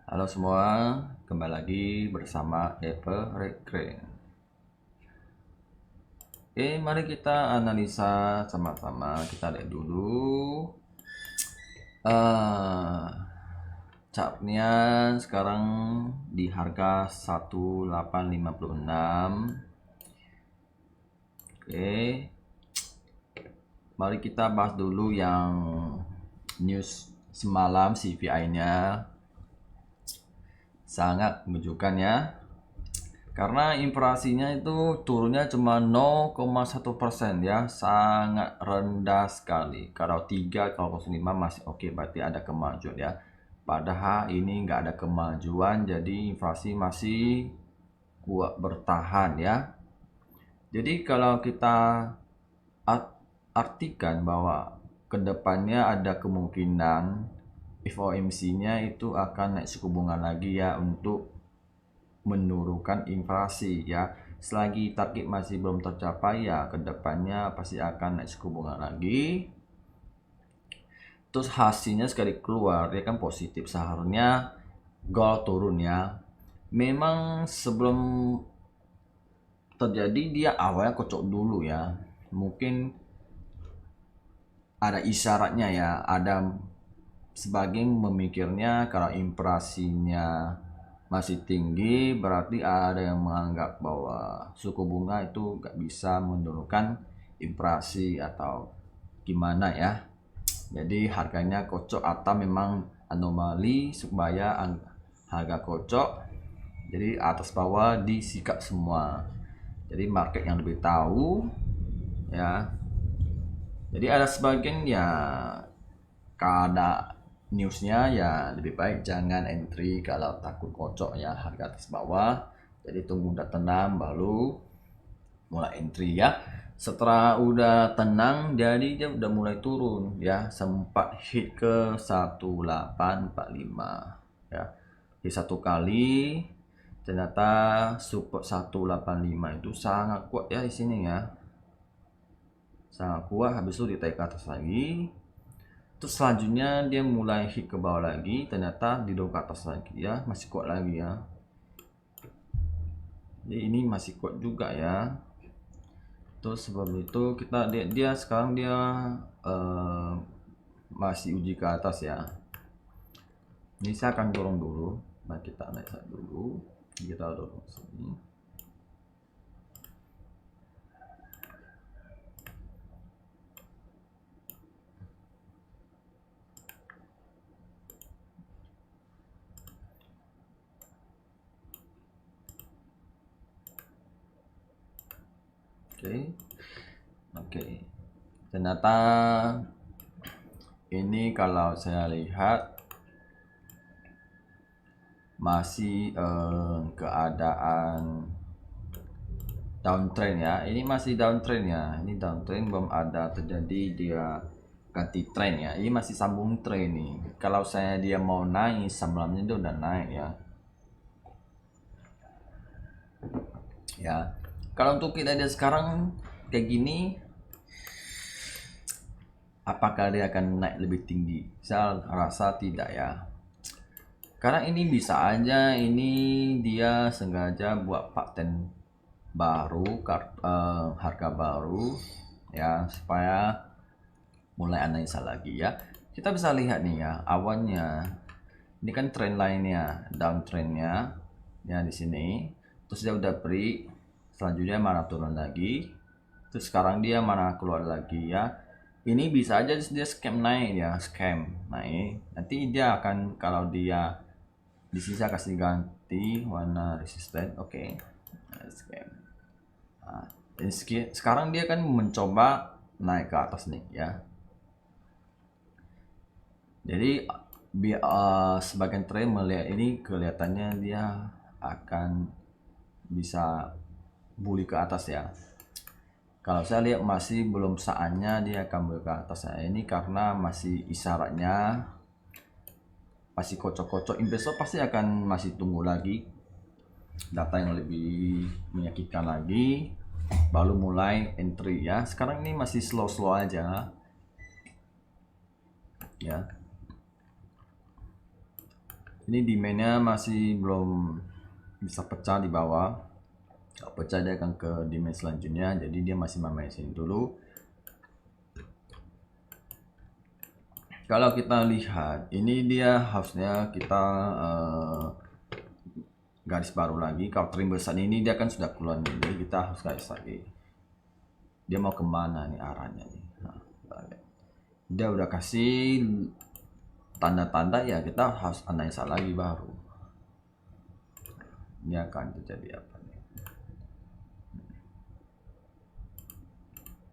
Halo semua, kembali lagi bersama Ever Recre. Mari kita analisa sama-sama. Kita lihat dulu eh chartnya sekarang di harga 1856. Mari kita bahas dulu yang news semalam CPI-nya sangat mengejutkan ya. Karena inflasinya itu turunnya cuma 0,1% ya, sangat rendah sekali. Kalau 3, kalau 0,5 masih oke, berarti ada kemajuan ya. Padahal ini nggak ada kemajuan, jadi inflasi masih kuat bertahan ya. Jadi kalau kita artikan bahwa kedepannya ada kemungkinan FOMC-nya itu akan naik suku bunga lagi ya untuk menurunkan inflasi ya. Selagi target masih belum tercapai ya kedepannya pasti akan naik suku bunga lagi. Terus hasilnya sekali keluar ya kan positif, seharusnya gold turun ya. Memang sebelum terjadi dia awalnya kocok dulu ya. Mungkin ada isyaratnya ya, ada sebagian memikirnya kalau inflasinya masih tinggi berarti ada yang menganggap bahwa suku bunga itu nggak bisa menurunkan inflasi atau gimana ya. Jadi harganya kocok atau memang anomali supaya harga kocok, jadi atas bawah disikat semua. Jadi market yang lebih tahu ya. Jadi ada sebagian ya, kada newsnya ya lebih baik jangan entry kalau takut kocok ya harga atas bawah. Jadi tunggu udah tenang baru mulai entry ya. Setelah udah tenang jadi dia udah mulai turun ya, sempat hit ke 1845 ya. Di satu kali ternyata support 185 itu sangat kuat ya di sini ya. Sangat kuat, habis itu ditarik ke atas lagi. Terus selanjutnya dia mulai hit ke bawah lagi, ternyata didorong ke atas lagi ya, masih kuat lagi ya. Jadi ini masih kuat juga ya. Terus sebelum itu kita lihat dia sekarang dia eh, masih uji ke atas ya. Ini saya akan dorong dulu, nah kita naik dulu, kita dorong sini. Oke, oke. Ternyata ini kalau saya lihat masih keadaan downtrend ya. Ini masih downtrend ya. Ini downtrend, belum ada terjadi dia ganti trend ya. Ini masih sambung trend nih. Kalau saya dia mau naik, sebelumnya dia udah naik ya. Ya. Kalau untuk kita dia sekarang kayak gini, apakah dia akan naik lebih tinggi? Saya rasa tidak ya. Karena ini bisa aja ini dia sengaja buat paten baru, harga baru ya, supaya mulai analisa lagi ya. Kita bisa lihat nih ya awannya. Ini kan trend lainnya, downtrendnya ya di sini. Terus dia udah break, selanjutnya mana turun lagi. Terus sekarang dia mana keluar lagi ya. Ini bisa aja dia scam naik ya, scam naik. Nanti dia akan, kalau dia di sini saya kasih ganti warna resisten, oke. Scam. Nah, sekarang dia kan mencoba naik ke atas nih ya. Jadi sebagian trader melihat ini kelihatannya dia akan bisa bully ke atas ya. Kalau saya lihat masih belum saatnya dia akan bully ke atas ya. Ini karena masih isyaratnya masih kocok-kocok, investor pasti akan masih tunggu lagi data yang lebih menyakitkan lagi baru mulai entry ya. Sekarang ini masih slow-slow aja ya. Ini demandnya masih belum bisa pecah di bawah. Kalau pecah dia akan ke demand selanjutnya, jadi dia masih main sini dulu. Kalau kita lihat ini dia harusnya kita garis baru lagi. Kalau trim besar ini dia kan sudah keluar nih, jadi kita harus garis lagi. Dia mau kemana nih arahnya nih? Nah, dia udah kasih tanda-tanda, ya kita harus analisa lagi baru. Ini akan terjadi apa nih?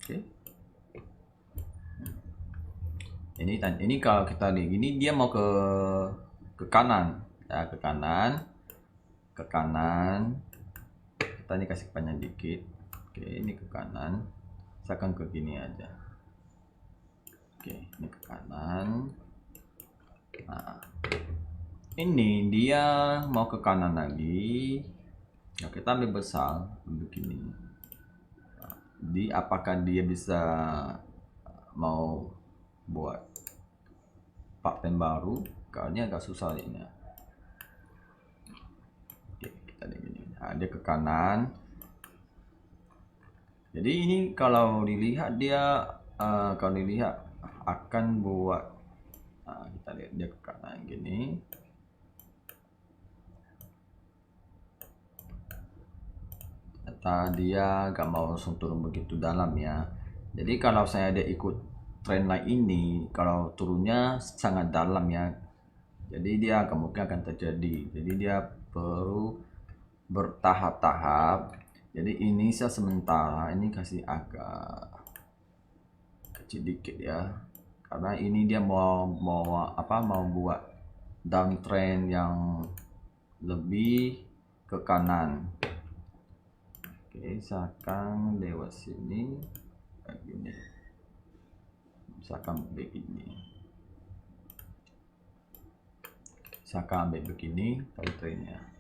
Oke. Ini kalau kita lihat ini dia mau ke kanan ya, ke kanan. Kita ini kasih panjang dikit. Oke, ini ke kanan. Saya akan ke gini aja. Oke, ini ke kanan. Nah, ini dia mau ke kanan lagi. Nah, kita ambil besar begini. Nah, apakah dia bisa mau buat pattern baru? Kalau ini agak susah ini. Oke, kita lihat gini. Nah, dia ke kanan. Jadi ini kalau dilihat dia akan buat, nah, kita lihat dia ke kanan gini. Ternyata dia gak mau langsung turun begitu dalam ya. Jadi kalau saya dia ikut trendline ini, kalau turunnya sangat dalam ya, jadi dia kemungkinan akan terjadi. Jadi dia perlu bertahap-tahap. Jadi ini saya sementara ini kasih agak kecil dikit ya, karena ini dia mau buat downtrend yang lebih ke kanan. Oke, misalkan lewat sini kayak gini, misalkan begini, ambil begini downtrendnya.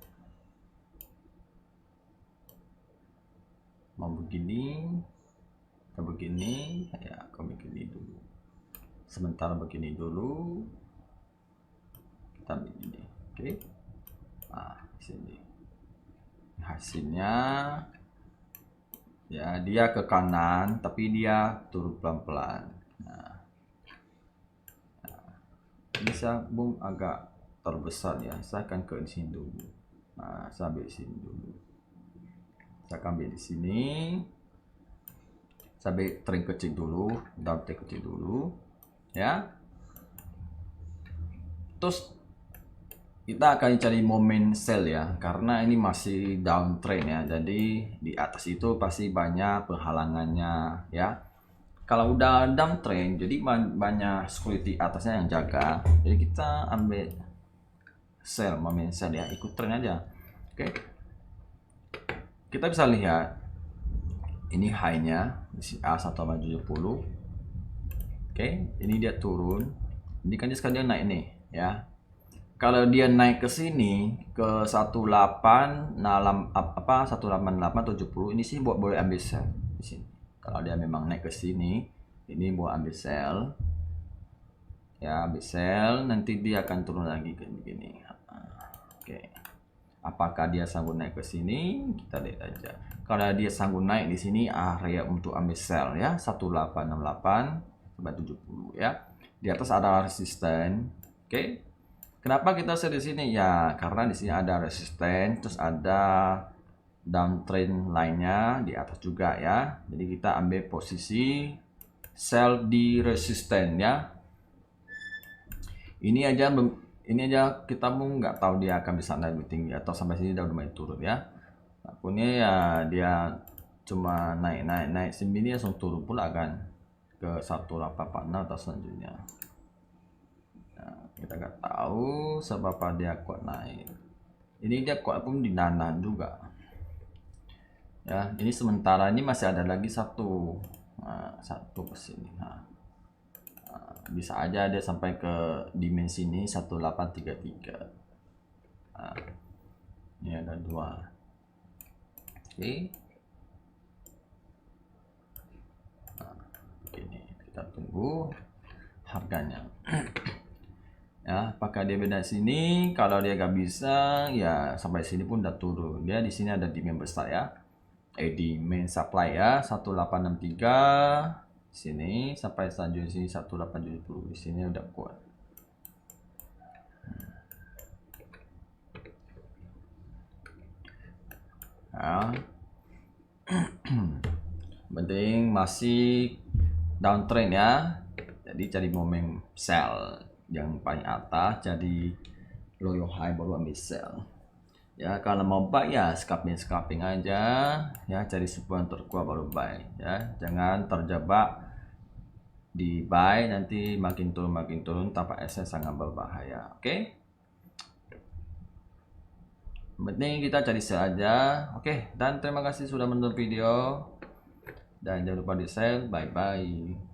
Mau begini atau begini ya, aku begini dulu, sementara begini dulu, kita begini. Oke, nah sini hasilnya ya, dia ke kanan tapi dia turun pelan-pelan. Nah, ini sambung agak terbesar ya, saya akan ke sini dulu. Nah, saya ambil sini dulu, saya akan ambil di sini, saya ambil trim kecil dulu, down trim kecil dulu ya. Terus kita akan cari momen sell ya, karena ini masih downtrend ya, jadi di atas itu pasti banyak penghalangannya ya. Kalau udah downtrend, jadi banyak security atasnya yang jaga, jadi kita ambil sell, momen sell ya, ikut trend aja. Oke, kita bisa lihat ini high-nya di A170. Oke, ini dia turun, ini kan dia sekarang dia naik nih ya. Kalau dia naik ke sini ke 18870, ini sih boleh ambil sell di sini. Kalau dia memang naik ke sini, ini buat ambil sell. Ya, ambil sell, nanti dia akan turun lagi ke begini. Oke. Apakah dia sanggup naik ke sini? Kita lihat aja. Kalau dia sanggup naik di sini, area untuk ambil sell ya, 1868 ya. Di atas ada resisten. Oke. Kenapa kita sell di sini? Ya, karena di sini ada resisten, terus ada downtrend lainnya di atas juga ya. Jadi kita ambil posisi sell di resisten ya. Ini aja kita pun nggak tahu dia akan bisa naik lebih tinggi atau sampai sini udah mulai turun ya. Akunnya ya dia cuma naik sini langsung turun pula kan ke 1846 atau selanjutnya. Kita nggak tahu sebab apa dia kuat naik. Ini dia kuat pun di nanan juga ya. Ini sementara ini masih ada lagi satu ke sini. Bisa aja dia sampai ke dimensi ini 1833. Ini ada dua. Oke, ini kita tunggu harganya. Ya, apakah dia beda sini? Kalau dia nggak bisa, ya sampai sini pun udah turun. Dia di sini ada demand besar ya. Di main supply ya 1863 sini sampai selanjutnya sini 1870 di sini udah kuat. Ya. Penting masih downtrend ya. Jadi cari momen sell yang paling atas, jadi low high baru ambil sell. Ya kalau mau buy ya scalping aja ya, cari support yang terkuat baru buy ya, jangan terjebak di buy nanti makin turun tanpa aset sangat berbahaya. Oke, penting kita cari sell aja. Oke, dan terima kasih sudah menonton video dan jangan lupa di share. Bye bye.